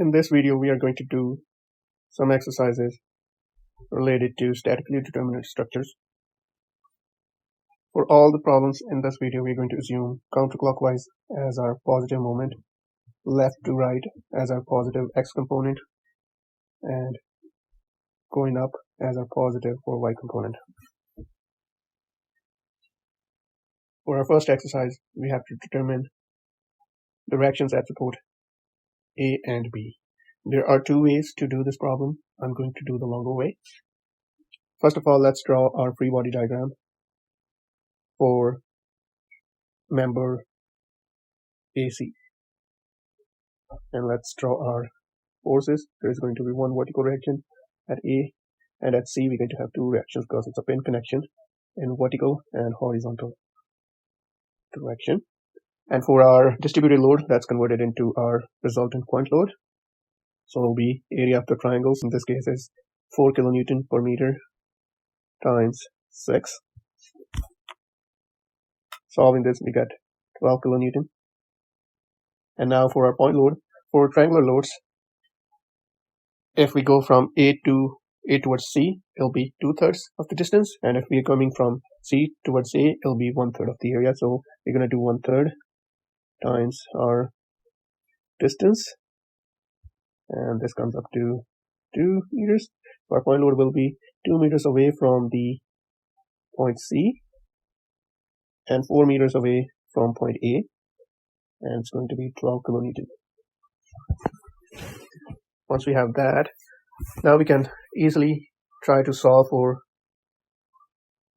In this video, we are going to do some exercises related to statically determinate structures. For all the problems in this video, we're going to assume counterclockwise as our positive moment, left to right as our positive x component, and going up as our positive or y component. For our first exercise, we have to determine directions at support A and B. There are two ways to do this problem. I'm going to do the longer way. First of all, let's draw our free body diagram for member AC. And let's draw our forces. There is going to be one vertical reaction at A, and at C we're going to have two reactions because it's a pin connection in vertical and horizontal direction. And for our distributed load, that's converted into our resultant point load. So it will be area of the triangles. In this case is 4 kilonewton per meter times 6. Solving this, we get 12 kilonewton. And now for our point load, for triangular loads, if we go from A towards C, it'll be 2/3 of the distance. And if we're coming from C towards A, it'll be 1/3 of the area. So we're going to do 1/3 times our distance. And this comes up to 2 meters. So our point load will be 2 meters away from the point C and 4 meters away from point A. And it's going to be 12 kilonewton. Once we have that, now we can easily try to solve for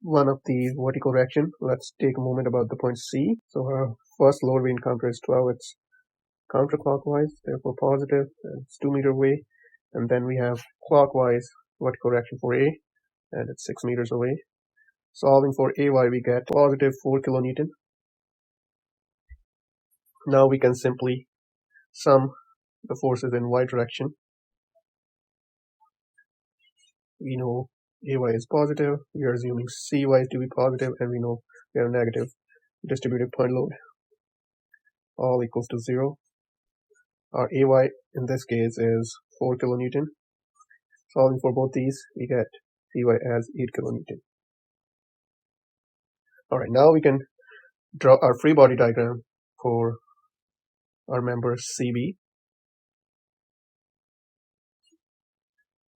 one of the vertical reaction. Let's take a moment about the point C. So our first load we encounter is 12. It's counterclockwise, therefore positive, and it's 2 meters away. And then we have clockwise vertical reaction for A, and it's 6 meters away. Solving for AY, we get positive 4 kilonewton. Now we can simply sum the forces in y direction. We know AY is positive, we are assuming CY to be positive, and we know we have a negative distributed point load. All equals to 0. Our AY in this case is 4 kilonewton. Solving for both these, we get CY as 8 kilonewton. Alright, now we can draw our free body diagram for our member CB.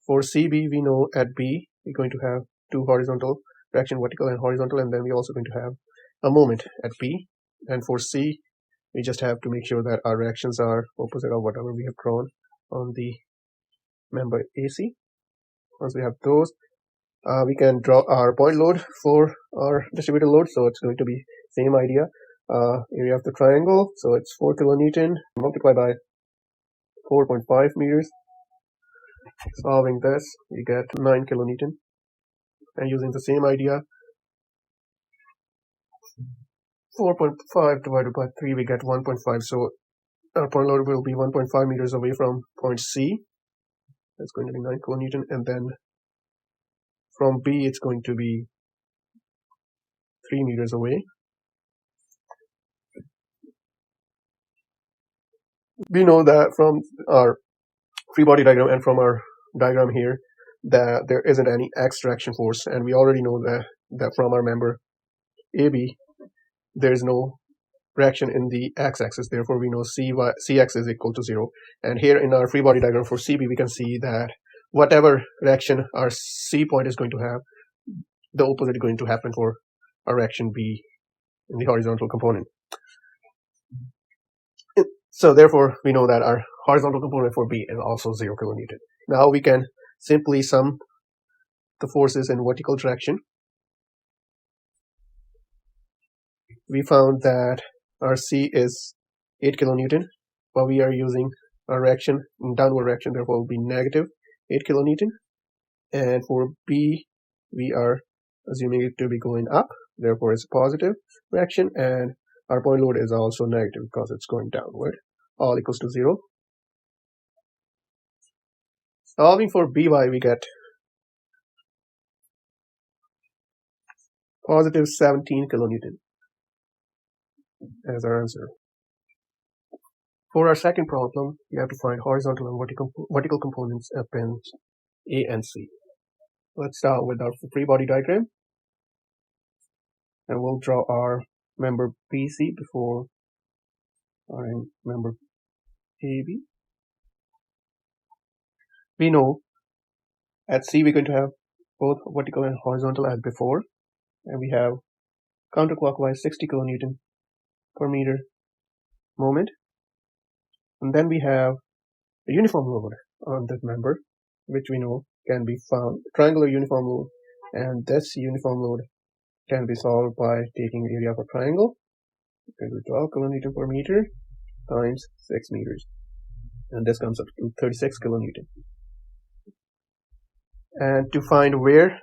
For CB, we know at B, we're going to have two horizontal reaction, vertical and horizontal, and then we're also going to have a moment at B. And for C, we just have to make sure that our reactions are opposite of whatever we have drawn on the member AC. Once we have those, we can draw our point load for our distributed load. So it's going to be same idea. Area of the triangle, so it's 4 kilonewton multiplied by 4.5 meters. Solving this, we get 9 kilonewton. And using the same idea, 4.5 divided by 3, we get 1.5. So our point load will be 1.5 meters away from point C. That's going to be 9 kilonewton. And then from B, it's going to be 3 meters away. We know that from our free body diagram and from our diagram here that there isn't any x direction force, and we already know that from our member AB there is no reaction in the x-axis. Therefore we know Cx is equal to 0. And here in our free body diagram for CB, we can see that whatever reaction our C point is going to have, the opposite is going to happen for our reaction B in the horizontal component. So therefore we know that our horizontal component for B is also 0 kilonewton. Now we can simply sum the forces in vertical direction. We found that our C is 8 kilonewton, but we are using our reaction in downward reaction, therefore it will be negative 8 kilonewton. And for B, we are assuming it to be going up, therefore it's a positive reaction, and our point load is also negative because it's going downward. All equals to 0. Solving for BY, we get positive 17 kilonewton as our answer. For our second problem, we have to find horizontal and vertical components at pins A and C. Let's start with our free body diagram, and we'll draw our member BC before our member AB. We know at C we're going to have both vertical and horizontal as before, and we have counterclockwise 60 kilonewton per meter moment, and then we have a uniform load on this member, which we know can be found triangular uniform load, and this uniform load can be solved by taking the area of a triangle, 12 kilonewton per meter times 6 meters, and this comes up to 36 kilonewton. And to find where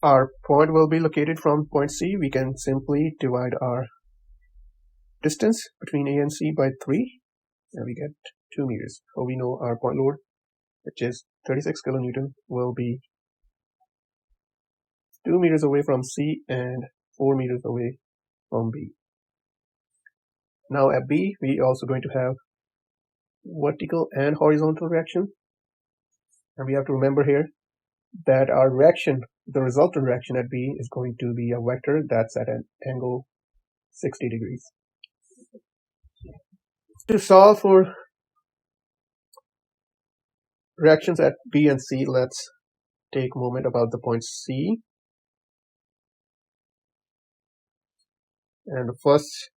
our point will be located from point C, we can simply divide our distance between A and C by 3, and we get 2 meters. So we know our point load, which is 36 kilonewton, will be 2 meters away from C and 4 meters away from B. Now at B, we are also going to have vertical and horizontal reaction, and we have to remember here that our reaction, the resultant reaction at B, is going to be a vector that's at an angle 60 degrees. To solve for reactions at B and C, let's take a moment about the point C. And the first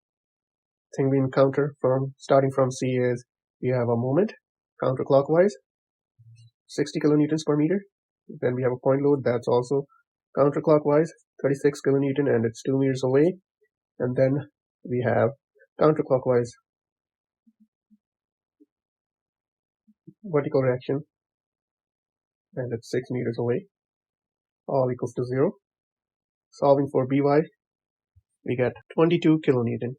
thing we encounter from starting from C is we have a moment counterclockwise 60 kilonewtons per meter. Then we have a point load that's also counterclockwise 36 kilonewton, and it's 2 meters away. And then we have counterclockwise vertical reaction, and it's 6 meters away, all equals to 0. Solving for By, we get 22 kilonewton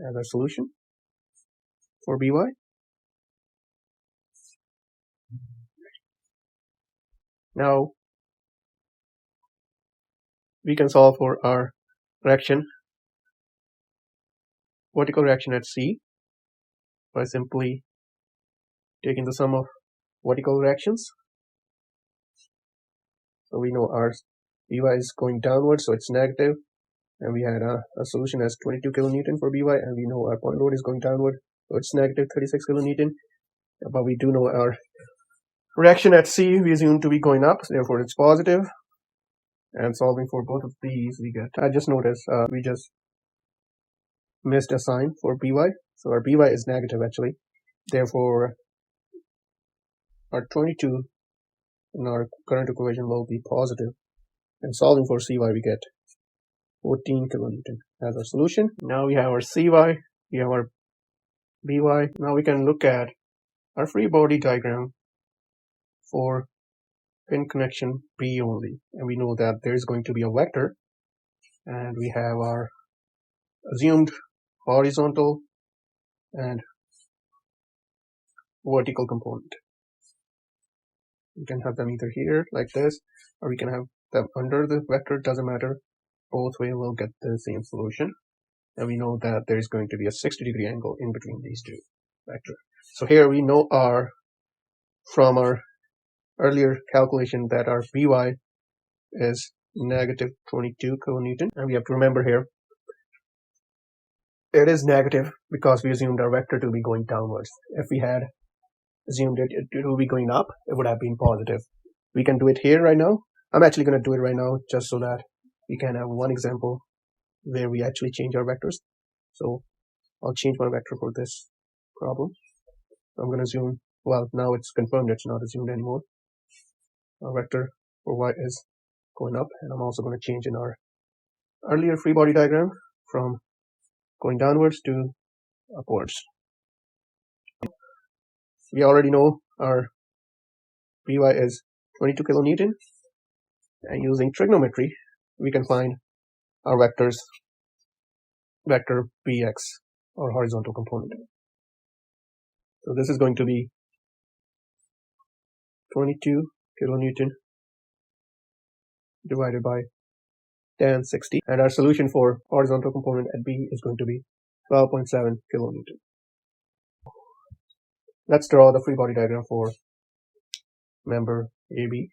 as our solution for By. Now we can solve for our reaction, vertical reaction at C, by simply taking the sum of vertical reactions. So we know our By is going downwards, so it's negative, and we had a solution as 22 kilonewton for By, and we know our point load is going downward, so it's negative 36 kilonewton. But we do know our reaction at C we assume to be going up, therefore it's positive. And solving for both of these, we get, I just noticed we just missed a sign for By, so our By is negative actually, therefore our 22 in our current equation will be positive. And solving for Cy, we get 14 kilonewton as our solution. Now we have our Cy, we have our By. Now we can look at our free body diagram for pin connection B only, and we know that there is going to be a vector, and we have our assumed horizontal and vertical component. We can have them either here like this, or we can have them under the vector, doesn't matter. Both way we'll get the same solution, and we know that there is going to be a 60-degree angle in between these two vectors. So here we know from our earlier calculation that our By is negative 22 kilonewton, and we have to remember here it is negative because we assumed our vector to be going downwards. If we had assumed it will be going up, it would have been positive. We can do it here right now. I'm actually going to do it right now just so that we can have one example where we actually change our vectors. So I'll change my vector for this problem. I'm going to assume, well, now it's confirmed it's not assumed anymore. Our vector for Y is going up, and I'm also going to change in our earlier free body diagram from going downwards to upwards. We already know our By is 22 kilonewton, and using trigonometry we can find our vectors, vector Bx, or horizontal component. So this is going to be 22 kilonewton divided by tan 60, and our solution for horizontal component at B is going to be 12.7 kilonewton. Let's draw the free body diagram for member AB,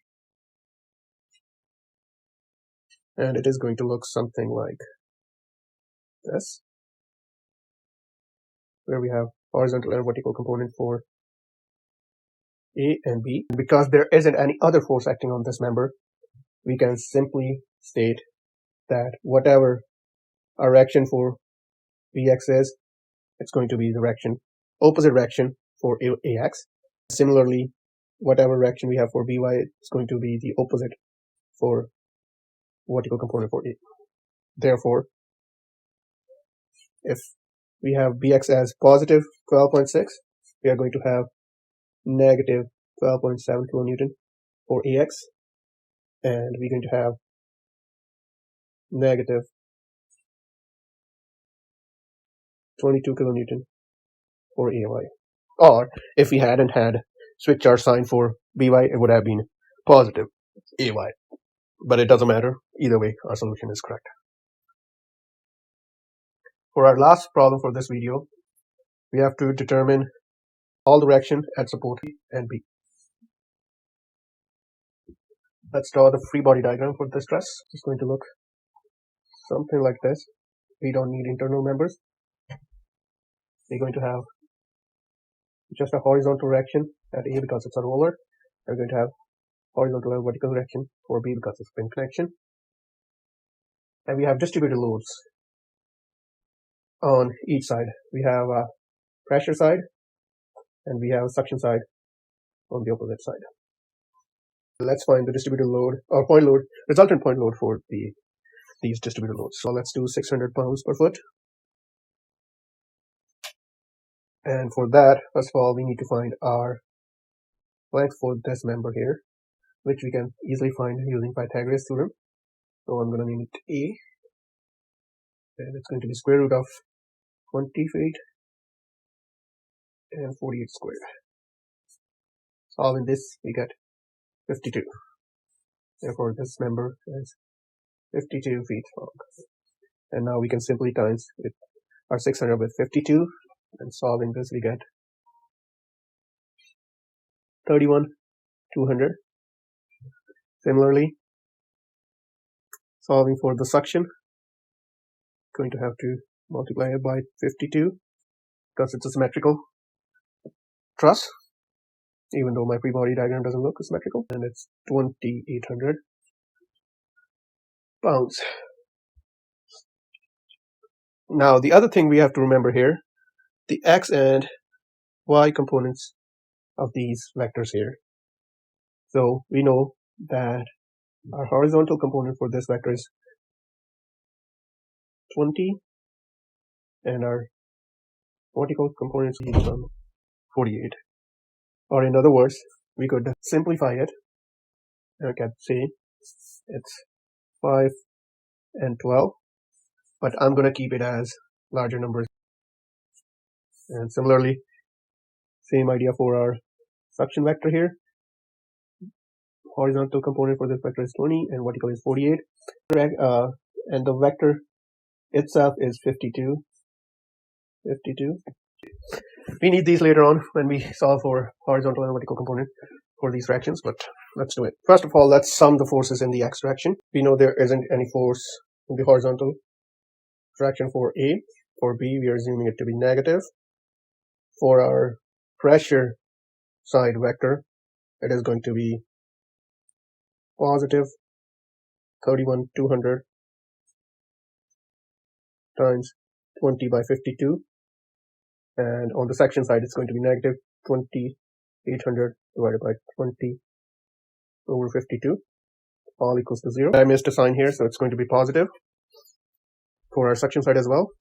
and it is going to look something like this, where we have horizontal and vertical component for A and B. Because there isn't any other force acting on this member, we can simply state that whatever our reaction for Bx is, it's going to be the opposite reaction for Ax. Similarly, whatever reaction we have for By, it's going to be the opposite for vertical component for A. Therefore, if we have Bx as positive 12.6, we are going to have negative 12.7 kilonewton for Ax, and we're going to have negative 22 kilonewton for Ay. Or if we hadn't had switch our sign for By, it would have been positive Ay. But it doesn't matter. Either way, our solution is correct. For our last problem for this video, we have to determine all the reaction at support A and B. Let's draw the free body diagram for this truss. It's going to look something like this. We don't need internal members. We're going to have just a horizontal reaction at A because it's a roller. We're going to have horizontal and vertical reaction for B because it's pin connection. And we have distributed loads on each side. We have a pressure side and we have a suction side on the opposite side. Let's find the distributed load or point load, resultant point load for these distributed loads. So let's do 600 pounds per foot. And for that, first of all, we need to find our length for this member here, which we can easily find using Pythagoras theorem. So I'm going to name it A, and it's going to be square root of 20 feet and 48 squared. Solving this, we get 52. Therefore, this member is 52 feet long. And now we can simply times with our 600 with 52, and solving this, we get 31,200. Similarly, solving for the suction, going to have to multiply it by 52 because it's a symmetrical truss, even though my free body diagram doesn't look symmetrical, and it's 2,800 pounds. Now, the other thing we have to remember here, the x and y components of these vectors here. So we know that our horizontal component for this vector is 20, and our vertical component is 48. Or in other words, we could simplify it and we can say it's 5 and 12, but I'm going to keep it as larger numbers. And similarly, same idea for our suction vector here. Horizontal component for this vector is 20 and vertical is 48. And the vector itself is 52. We need these later on when we solve for horizontal and vertical component for these fractions, but let's do it. First of all, let's sum the forces in the x direction. We know there isn't any force in the horizontal direction for A. For B, we are assuming it to be negative. For our pressure side vector, it is going to be positive 31,200 times 20 by 52. And on the section side, it's going to be negative 2,800 divided by 20 over 52, all equals to 0. I missed a sign here, so it's going to be positive for our section side as well,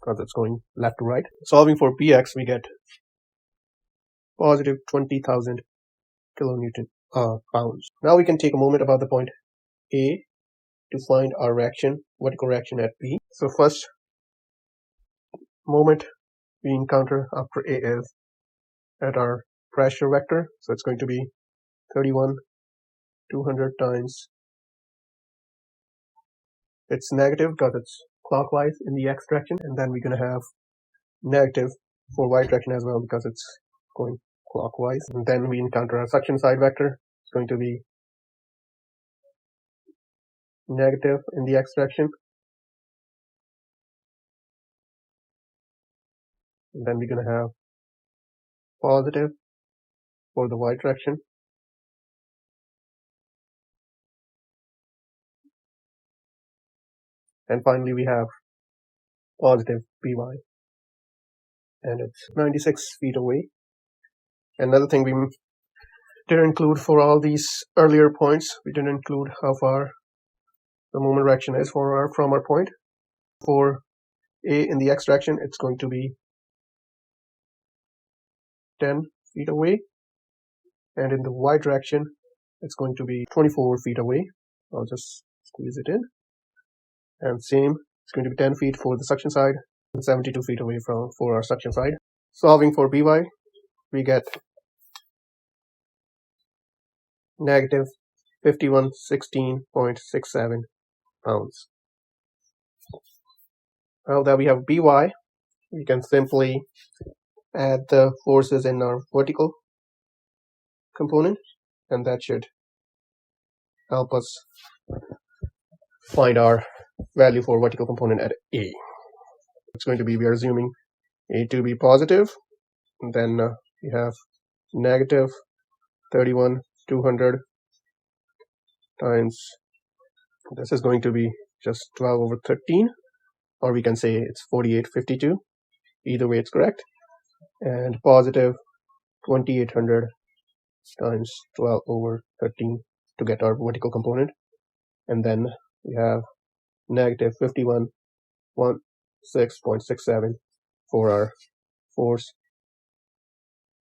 because it's going left to right. Solving for Px, we get positive 20,000 kilonewton pounds. Now we can take a moment about the point A to find our reaction, vertical reaction at B. So first moment we encounter after A is at our pressure vector. So it's going to be 31,200 times, it's negative because it's clockwise in the x direction, and then we're going to have negative for y direction as well because it's going clockwise. And then we encounter our suction side vector. It's going to be negative in the x direction. And then we're going to have positive for the y direction. And finally, we have positive by, and it's 96 feet away. Another thing we didn't include for all these earlier points, we didn't include how far the moment direction is from our point. For A in the x direction, it's going to be 10 feet away, and in the y direction, it's going to be 24 feet away. I'll just squeeze it in. And same, it's going to be 10 feet for the suction side, and 72 feet away for our suction side. Solving for by, we get negative 5116.67 pounds. Now that we have by, we can simply add the forces in our vertical component, and that should help us find our value for vertical component at A. It's going to be, we are assuming A to be positive, and then we have negative 31,200 times, this is going to be just 12 over 13, or we can say it's 4852. Either way it's correct. And positive 2800 times 12 over 13 to get our vertical component. And then we have negative 5116.67 for our force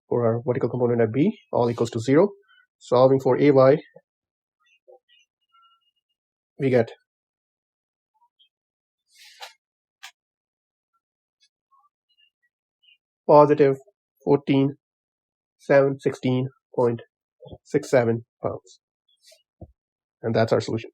for our vertical component at B, all equals to 0. Solving for AY, we get positive 14,716.67 pounds. And that's our solution.